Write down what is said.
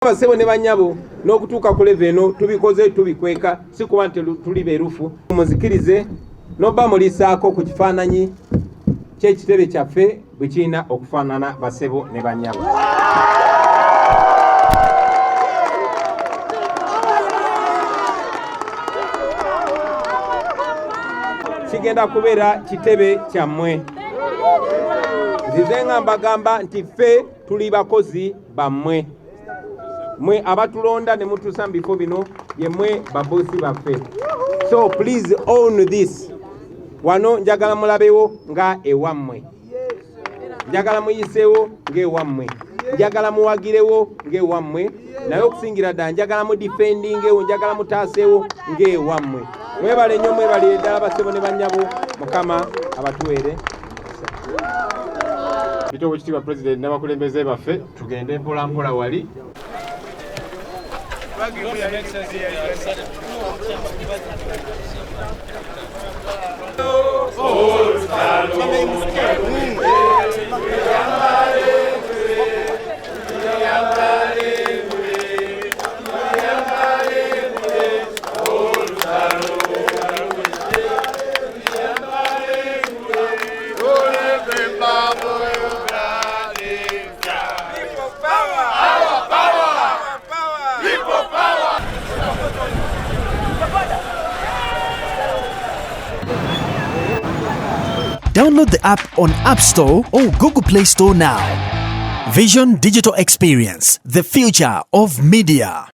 Abasebo ne banyabo n'okutuuka ku level eno tubikoze tubikweka si kuba nti tuli beerufu. Muzikirize n'oba mulisaako ku kifaananyi ky'ekitebe kyaffe bwe kirina okufaanana basebo ne banyabo. Kigenda kubeera kitebe kyammwe. Nzize nga mbagamba nti ffe tuli bakozi bammwe. Mwe abatulonda ne mutuusa mu bifo bino ye mwe babosi baffe. So please own this. Wano njagala mulabewo nga ewammwe. Njagala muyiseewo ng'ewammwe. Njagala muwagirewo ng'ewammwe. Naye okusingira ddala njagala mu defendingewo, njagala mutaaseewo ng'ewammwe. Mwebale nnyo, mwebale ddala basebo ne bannyabo. Mukama abatuweere. Kitoogo ekitiibwa Pulezidenti n'abakulembeze baffe tugende mpola mpola wali. Download the app on App Store or Google Play Store now. Vision Digital Experience, the future of media.